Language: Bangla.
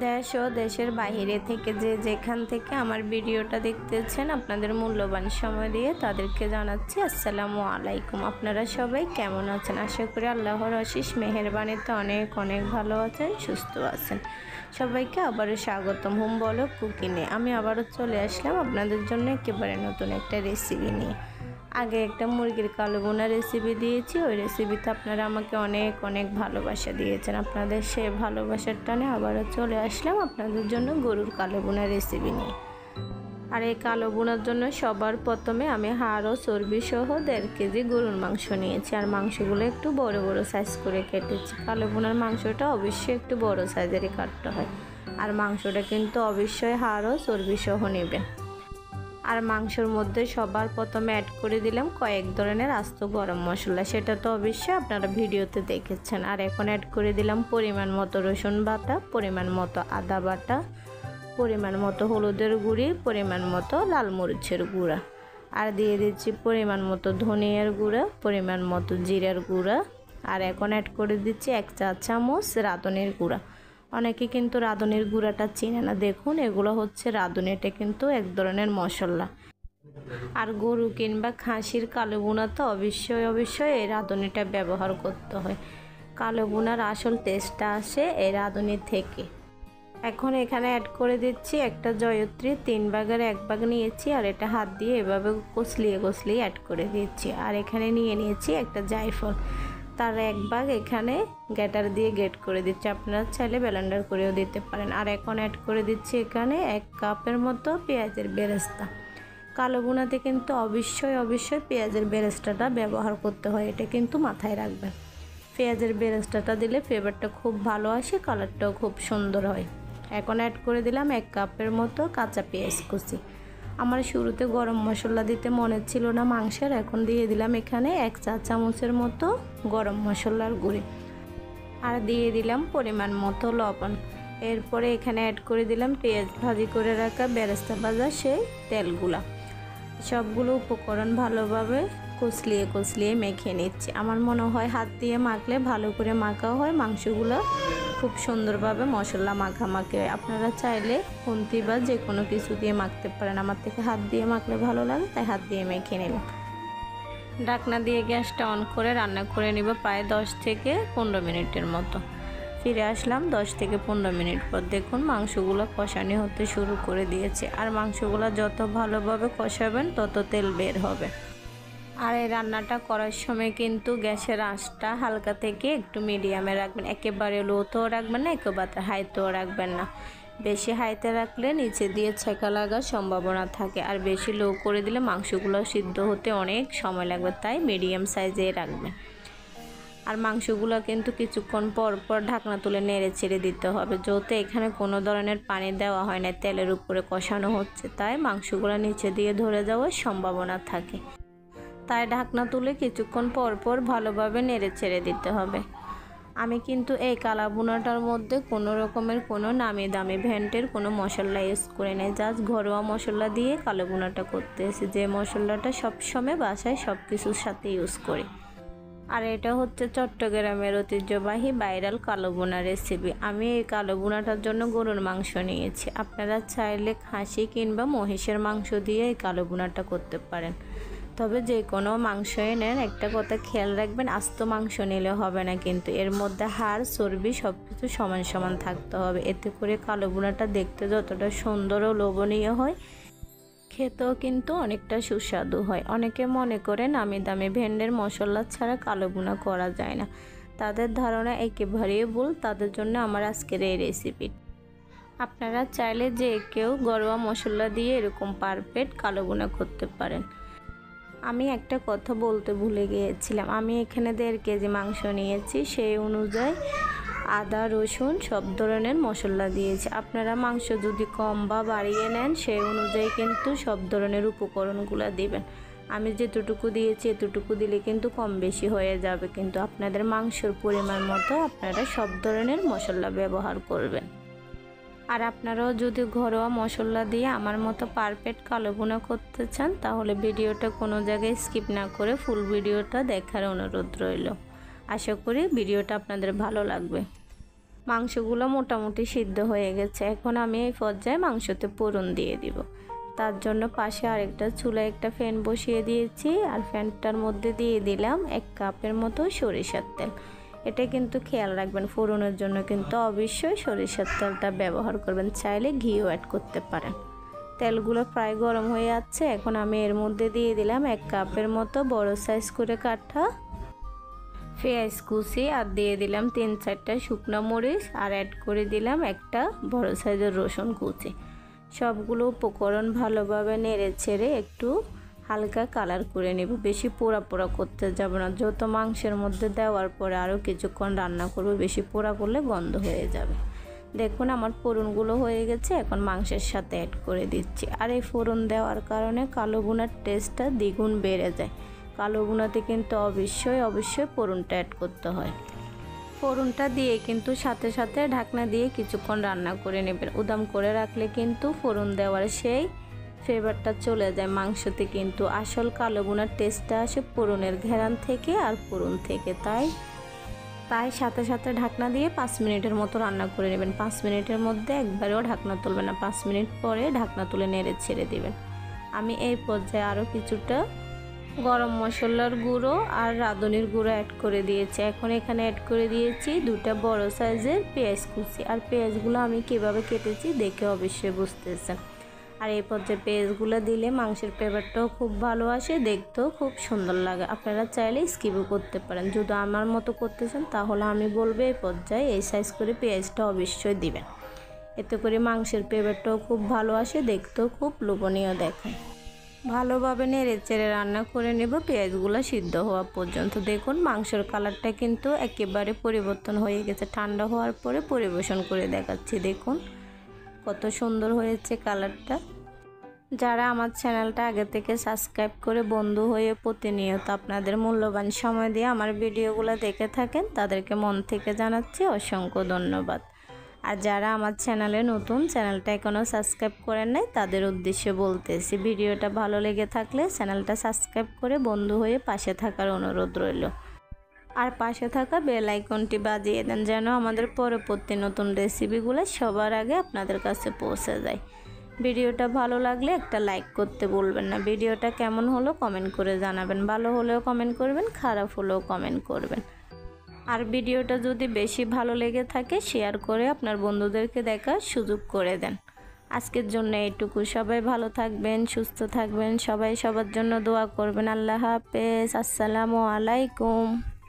দেশ ও দেশের বাইরে থেকে যে যেখান থেকে আমার ভিডিওটা দেখতেছেন আপনাদের মূল্যবান সময় দিয়ে তাদেরকে জানাচ্ছি আসসালামু আলাইকুম। আপনারা সবাই কেমন আছেন? আশা করি আল্লাহর অশেষ মেহেরবানিতে অনেক অনেক ভালো আছেন, সুস্থ আছেন। সবাইকে আবারও স্বাগতম হোম ব্লগ কুকিংয়ে। আমি আবারও চলে আসলাম আপনাদের জন্য একেবারে নতুন একটা রেসিপি নিয়ে। আগে একটা মুরগির কালো বোনা রেসিপি দিয়েছি, ওই রেসিপিতে আপনারা আমাকে অনেক অনেক ভালোবাসা দিয়েছেন। আপনাদের সেই ভালোবাসার টানে আবারও চলে আসলাম আপনাদের জন্য গরুর কালো বোনা রেসিপি নিয়ে। আর এই কালো বোনার জন্য সবার প্রথমে আমি হাড় ও চর্বি সহ 1.5 কেজি গরুর মাংস নিয়েছি। আর মাংসগুলো একটু বড় বড় সাইজ করে কেটেছি। কালো বোনার মাংসটা অবশ্যই একটু বড় সাইজেরই কাটতে হয়। আর মাংসটা কিন্তু অবশ্যই হাড় ও চর্বি সহ নেবেন। আর মাংসের মধ্যে সবার প্রথমে অ্যাড করে দিলাম কয়েক ধরনের আস্ত গরম মশলা, সেটা তো অবশ্যই আপনারা ভিডিওতে দেখেছেন। আর এখন অ্যাড করে দিলাম পরিমাণ মতো রসুন বাটা, পরিমাণ মতো আদা বাটা, পরিমাণ মতো হলুদের গুঁড়ি, পরিমাণ মতো লাল মরিচের গুঁড়া, আর দিয়ে দিচ্ছি পরিমাণ মতো ধনিয়ার গুঁড়া, পরিমাণ মতো জিরার গুঁড়া। আর এখন অ্যাড করে দিচ্ছি 1 চা চামচ রাঁধুনির গুঁড়া। অনেকে কিন্তু রাঁধুনির গুঁড়াটা চিনে না, দেখুন এগুলো হচ্ছে রাঁধুনি, এটা কিন্তু এক ধরনের মশলা। আর গরু কিংবা খাসির কালো বোনা তো অবশ্যই এই রাঁধুনিটা ব্যবহার করতে হয়। কালো বোনার আসল টেস্টটা আসে এই রাঁধুনি থেকে। এখন এখানে অ্যাড করে দিচ্ছি একটা জয়ত্রী, 3 ভাগের 1 ভাগ নিয়েছি, আর এটা হাত দিয়ে এভাবে কষলিয়ে অ্যাড করে দিচ্ছি। আর এখানে নিয়েছি একটা জায়ফল, তার 1 ভাগ এখানে গ্যাটার দিয়ে গ্রেট করে দিচ্ছি, আপনারা চাইলে ব্লেন্ডার করেও দিতে পারেন। আর এখন অ্যাড করে দিচ্ছি এখানে 1 কাপের মতো পেঁয়াজের বেরেস্তা। কালো বোনাতে কিন্তু অবশ্যই পেঁয়াজের বেরেস্তাটা ব্যবহার করতে হয়, এটা কিন্তু মাথায় রাখবেন। পেঁয়াজের বেরেস্তাটা দিলে ফ্লেভারটা খুব ভালো আসে, কালারটাও খুব সুন্দর হয়। এখন অ্যাড করে দিলাম 1 কাপের মতো কাঁচা পেঁয়াজ কুচি। আমার শুরুতে গরম মশলা দিতে মনে ছিল না মাংসের, এখন দিয়ে দিলাম এখানে 1 চা চামচের মতো গরম মশলার গুঁড়ি, আর দিয়ে দিলাম পরিমাণ মতো লবণ। এরপরে এখানে অ্যাড করে দিলাম পেঁয়াজ ভাজি করে রাখা বেরেস্তা ভাজা সেই তেলগুলা। সবগুলো উপকরণ ভালোভাবে কষলিয়ে মেখে নিচ্ছি। আমার মনে হয় হাত দিয়ে মাখলে ভালো করে মাখা হয়, মাংসগুলো খুব সুন্দরভাবে মশলা মাখামাখি হয়। আপনারা চাইলে খুন্তি বা যে কোনো কিছু দিয়ে মাখতে পারেন, আমার থেকে হাত দিয়ে মাখলে ভালো লাগে, তাই হাত দিয়ে মেখে নিলাম। ঢাকনা দিয়ে গ্যাসটা অন করে রান্না করে নিব প্রায় 10 থেকে 15 মিনিটের মতো। ফিরে আসলাম 10 থেকে 15 মিনিট পর। দেখুন মাংসগুলো কষানি হতে শুরু করে দিয়েছে। আর মাংসগুলো যত ভালোভাবে কষাবেন তত তেল বের হবে। আর এই রান্নাটা করার সময় কিন্তু গ্যাসের আঁচটা হালকা থেকে একটু মিডিয়ামে রাখবেন, একেবারে লোতেও রাখবেন না, একেবারে হাইতেও রাখবেন না। বেশি হাইতে রাখলে নিচে দিয়ে ছেঁকা লাগার সম্ভাবনা থাকে, আর বেশি লো করে দিলে মাংসগুলো সিদ্ধ হতে অনেক সময় লাগবে, তাই মিডিয়াম সাইজে রাখবেন। আর মাংসগুলো কিন্তু কিছুক্ষণ পর পর ঢাকনা তুলে নেড়ে ছেড়ে দিতে হবে, যেহেতু এখানে কোনো ধরনের পানি দেওয়া হয় না, তেলের উপরে কষানো হচ্ছে, তাই মাংসগুলো নিচে দিয়ে ধরে যাওয়ার সম্ভাবনা থাকে। তাই ঢাকনা তুলে কিছুক্ষণ পর পর ভালোভাবে নেড়ে ছেড়ে দিতে হবে। আমি কিন্তু এই কালা বোনাটার মধ্যে কোনো রকমের কোনো নামি দামি ভ্যান্টের কোনো মশলা ইউজ করে নেই, জাস্ট ঘরোয়া মশলা দিয়ে কালো বোনাটা করতেছি, যে মশলাটা সবসময় বাসায় সব কিছুর সাথে ইউজ করি। আর এটা হচ্ছে চট্টগ্রামের ঐতিহ্যবাহী ভাইরাল কালো বোনা রেসিপি। আমি এই কালো বোনাটার জন্য গরুর মাংস নিয়েছি, আপনারা চাইলে খাসি কিংবা মহিষের মাংস দিয়ে এই কালো বোনাটা করতে পারেন। তবে যে কোনো মাংসই নেন একটা কথা খেয়াল রাখবেন, আস্ত মাংস নিলে হবে না, কিন্তু এর মধ্যে হাড় চর্বি সব কিছু সমান সমান থাকতে হবে। এতে করে কালো বোনাটা দেখতে যতটা সুন্দর ও লোভনীয় হয়, খেতেও কিন্তু অনেকটা সুস্বাদু হয়। অনেকে মনে করে নামি দামি ভেন্ডের মশলা ছাড়া কালো বোনা করা যায় না, তাদের ধারণা একেবারেই ভুল। তাদের জন্য আমার আজকের এই রেসিপি। আপনারা চাইলে যে কেউ ঘরোয়া মশলা দিয়ে এরকম পারফেক্ট কালো বোনা করতে পারেন। আমি একটা কথা বলতে ভুলে গিয়েছিলাম, আমি এখানে 1.5 কেজি মাংস নিয়েছি, সেই অনুযায়ী আদা রসুন সব ধরনের মশলা দিয়েছি। আপনারা মাংস যদি কম বা বাড়িয়ে নেন সেই অনুযায়ী কিন্তু সব ধরনের উপকরণগুলো দিবেন। আমি যেতটুকু দিয়েছি এতটুকু দিলে কিন্তু কম বেশি হয়ে যাবে, কিন্তু আপনাদের মাংসের পরিমাণ মতো আপনারা সব ধরনের মশলা ব্যবহার করবেন। আর আপনারাও যদি ঘরোয়া মশলা দিয়ে আমার মতো পারফেক্ট কালো বোনা করতে চান, তাহলে ভিডিওটা কোনো জায়গায় স্কিপ না করে ফুল ভিডিওটা দেখার অনুরোধ রইল। আশা করি ভিডিওটা আপনাদের ভালো লাগবে। মাংসগুলো মোটামুটি সিদ্ধ হয়ে গেছে। এখন আমি এই পর্যায়ে মাংসতে ফোড়ন দিয়ে দিব। তার জন্য পাশে আরেকটা চুলায় একটা ফ্যান বসিয়ে দিয়েছি, আর ফ্যানটার মধ্যে দিয়ে দিলাম 1 কাপের মতো সরিষার তেল। এটা কিন্তু খেয়াল রাখবেন, ফোড়নের জন্য কিন্তু অবশ্যই সরিষার তেলটা ব্যবহার করবেন, চাইলে ঘিও অ্যাড করতে পারেন। তেলগুলো প্রায় গরম হয়ে যাচ্ছে। এখন আমি এর মধ্যে দিয়ে দিলাম 1 কাপের মতো বড় সাইজ করে কাটা পেঁয়াজ কুচি, আর দিয়ে দিলাম 3-4টা শুকনো মরিচ, আর অ্যাড করে দিলাম একটা বড় সাইজের রসুন কুচি। সবগুলো উপকরণ ভালোভাবে নেড়ে ছেড়ে একটু হালকা কালার করে নেব, বেশি পোড়া পোড়া করতে যাব না। যত মাংসের মধ্যে দেওয়ার পরে আরও কিছুক্ষণ রান্না করব, বেশি পোড়া করলে গন্ধ হয়ে যাবে। দেখুন আমার ফোড়নগুলো হয়ে গেছে, এখন মাংসের সাথে অ্যাড করে দিচ্ছি। আর এই ফোড়ন দেওয়ার কারণে কালো ভুনার টেস্টটা দ্বিগুণ বেড়ে যায়। কালো ভুনাতে কিন্তু অবশ্যই ফোড়নটা অ্যাড করতে হয়। ফোড়নটা দিয়ে কিন্তু সাথে সাথে ঢাকনা দিয়ে কিছুক্ষণ রান্না করে নেবেন। উদাম করে রাখলে কিন্তু ফোড়ন দেওয়ার সেই ফ্লেভারটা চলে যায় মাংসতে, কিন্তু আসল কালো ভুনার টেস্টটা আসে ফোড়নের ঘেরান থেকে আর ফোড়ন থেকে। তাই সাথে সাথে ঢাকনা দিয়ে 5 মিনিটের মতো রান্না করে নেবেন। 5 মিনিটের মধ্যে একবারেও ঢাকনা তুলবেন না, 5 মিনিট পরে ঢাকনা তুলে নেড়ে ছেড়ে দিবেন। আমি এই পর্যায়ে আরও কিছুটা গরম মশলার গুঁড়ো আর রাঁধুনির গুঁড়ো অ্যাড করে দিয়েছি। এখন এখানে অ্যাড করে দিয়েছি 2টা বড় সাইজের পেঁয়াজ কুচি, আর পেঁয়াজগুলো আমি কীভাবে কেটেছি দেখে অবশ্যই বুঝতেছেন। আর এই পর্যায়ে পেঁয়াজগুলো দিলে মাংসের ফ্লেভারটাও খুব ভালো আসে, দেখতেও খুব সুন্দর লাগে। আপনারা চাইলে স্কিপও করতে পারেন, যদি আমার মতো করতেছেন তাহলে আমি বলবো এই পর্যায়ে এই সাইজ করে পেঁয়াজটা অবশ্যই দিবেন। এতে করে মাংসের ফ্লেভারটাও খুব ভালো আসে, দেখতেও খুব লোভনীয় দেখায়। ভালোভাবে নেড়ে চেড়ে রান্না করে নেব পেঁয়াজগুলো সিদ্ধ হওয়া পর্যন্ত। দেখুন মাংসের কালারটা কিন্তু একেবারে পরিবর্তন হয়ে গেছে। ঠান্ডা হওয়ার পরে পরিবেশন করে দেখাচ্ছি, দেখুন কত সুন্দর হয়েছে কালারটা। যারা আমার চ্যানেলটা আগে থেকে সাবস্ক্রাইব করে বন্ধু হয়ে প্রতিনিয়ত আপনাদের মূল্যবান সময় দিয়ে আমার ভিডিওগুলো দেখে থাকেন, তাদেরকে মন থেকে জানাচ্ছি অসংখ্য ধন্যবাদ। আর যারা আমার চ্যানেলে নতুন, চ্যানেলটা এখনও সাবস্ক্রাইব করেন নাই, তাদের উদ্দেশ্যে বলতেছি ভিডিওটা ভালো লেগে থাকলে চ্যানেলটা সাবস্ক্রাইব করে বন্ধু হয়ে পাশে থাকার অনুরোধ রইল। আর পাশে থাকা বেল আইকনটি বাজিয়ে দেন, যেন আমাদের পরবর্তী নতুন রেসিপিগুলো সবার আগে আপনাদের কাছে পৌঁছে যায়। ভিডিওটা ভালো লাগলে একটা লাইক করতে ভুলবেন না। ভিডিওটা কেমন হলো কমেন্ট করে জানাবেন, ভালো হলেও কমেন্ট করবেন, খারাপ হলেও কমেন্ট করবেন। আর ভিডিওটা যদি বেশি ভালো লেগে থাকে শেয়ার করে আপনার বন্ধুদেরকে দেখার সুযোগ করে দেন। আজকের জন্য এইটুকু। সবাই ভালো থাকবেন, সুস্থ থাকবেন, সবাই সবার জন্য দোয়া করবেন। আল্লাহ হাফেজ, আসসালামু আলাইকুম।